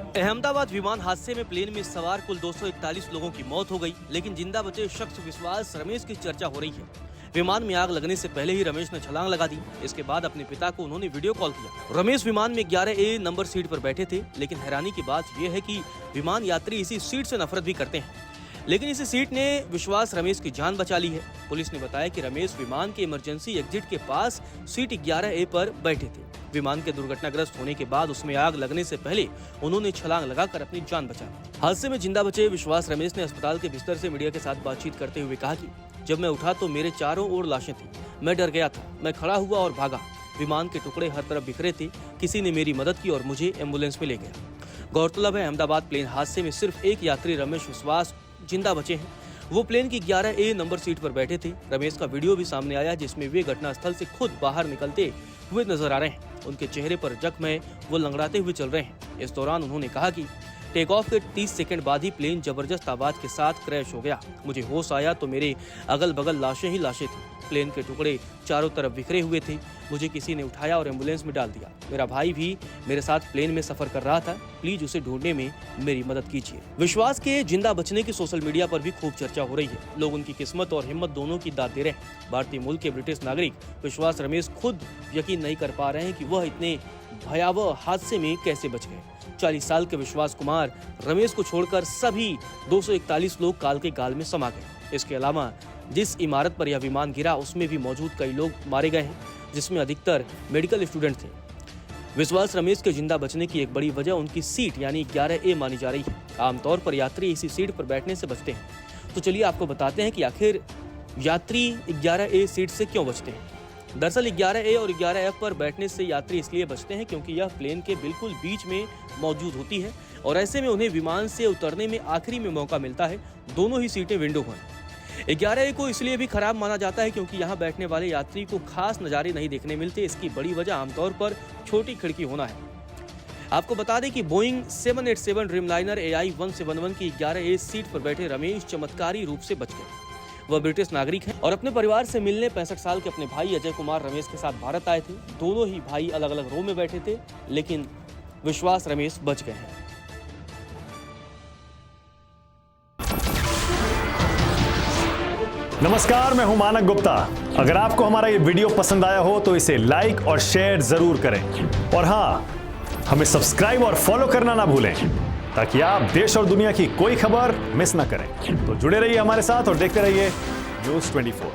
अहमदाबाद विमान हादसे में प्लेन में सवार कुल 241 लोगों की मौत हो गई, लेकिन जिंदा बचे शख्स विश्वास रमेश की चर्चा हो रही है। विमान में आग लगने से पहले ही रमेश ने छलांग लगा दी। इसके बाद अपने पिता को उन्होंने वीडियो कॉल किया। रमेश विमान में 11A नंबर सीट पर बैठे थे, लेकिन हैरानी की बात यह है कि विमान यात्री इसी सीट से नफरत भी करते हैं, लेकिन इसी सीट ने विश्वास रमेश की जान बचा ली है। पुलिस ने बताया कि रमेश विमान के इमरजेंसी एग्जिट के पास सीट 11A पर बैठे थे। विमान के दुर्घटनाग्रस्त होने के बाद उसमें आग लगने से पहले उन्होंने छलांग लगाकर अपनी जान बचाई। हादसे में जिंदा बचे विश्वास रमेश ने अस्पताल के बिस्तर से मीडिया के साथ बातचीत करते हुए कहा कि जब मैं उठा तो मेरे चारों ओर लाशें थी। मैं डर गया था। मैं खड़ा हुआ और भागा। विमान के टुकड़े हर तरफ बिखरे थे। किसी ने मेरी मदद की और मुझे एम्बुलेंस में ले गया। गौरतलब है, अहमदाबाद प्लेन हादसे में सिर्फ एक यात्री रमेश विश्वास जिंदा बचे हैं। वो प्लेन की 11A नंबर सीट पर बैठे थे। रमेश का वीडियो भी सामने आया, जिसमें वे घटनास्थल से खुद बाहर निकलते हुए नजर आ रहे हैं। उनके चेहरे पर जख्म है, वो लंगड़ाते हुए चल रहे हैं। इस दौरान उन्होंने कहा कि टेक ऑफ के 30 सेकंड बाद ही प्लेन जबरदस्त आवाज के साथ क्रैश हो गया। मुझे होश आया तो मेरे अगल बगल लाशें ही लाशें थी। प्लेन के टुकड़े चारों तरफ बिखरे हुए थे। मुझे किसी ने उठाया और एम्बुलेंस में डाल दिया। मेरा भाई भी मेरे साथ प्लेन में सफर कर रहा था। प्लीज उसे ढूंढने में मेरी मदद कीजिए। विश्वास के जिंदा बचने की सोशल मीडिया पर भी खूब चर्चा हो रही है। लोग उनकी किस्मत और हिम्मत दोनों की दाद दे रहे हैं। भारतीय मूल के ब्रिटिश नागरिक विश्वास रमेश खुद यकीन नहीं कर पा रहे हैं कि वह इतने भयावह हादसे में कैसे बच गए। 40 साल के विश्वास कुमार रमेश को छोड़कर सभी 241 लोग काल के गाल में समा गए। इसके अलावा जिस इमारत पर यह विमान गिरा उसमें भी मौजूद कई लोग मारे गए हैं, जिसमें अधिकतर मेडिकल स्टूडेंट थे। विश्वास रमेश के जिंदा बचने की एक बड़ी वजह उनकी सीट यानी 11A मानी जा रही है। आमतौर पर यात्री इसी सीट पर बैठने से बचते हैं। तो चलिए आपको बताते हैं कि आखिर यात्री 11A सीट से क्यों बचते हैं। दरअसल 11A और 11F पर बैठने से यात्री इसलिए बचते हैं क्योंकि यह प्लेन के बिल्कुल बीच में मौजूद होती है और ऐसे में उन्हें विमान से उतरने में आखिरी में मौका मिलता है। दोनों ही सीटें विंडो हैं। 11A को इसलिए भी खराब माना जाता है क्योंकि यहाँ बैठने वाले यात्री को खास नज़ारे नहीं देखने मिलते। इसकी बड़ी वजह आमतौर पर छोटी खिड़की होना है। आपको बता दें कि बोइंग 787 ड्रीमलाइनर AI-171 की 11A सीट पर बैठे रमेश चमत्कारी रूप से बच गए। वह ब्रिटिश नागरिक हैं और अपने परिवार से मिलने 65 साल के अपने भाई अजय कुमार रमेश के साथ भारत आए थे। दोनों ही भाई अलग अलग रो में बैठे थे, लेकिन विश्वास रमेश बच गए हैं। नमस्कार, मैं हूं मानक गुप्ता। अगर आपको हमारा ये वीडियो पसंद आया हो तो इसे लाइक और शेयर जरूर करें और हाँ, हमें सब्सक्राइब और फॉलो करना ना भूलें ताकि आप देश और दुनिया की कोई खबर मिस ना करें। तो जुड़े रहिए हमारे साथ और देखते रहिए न्यूज़ 24।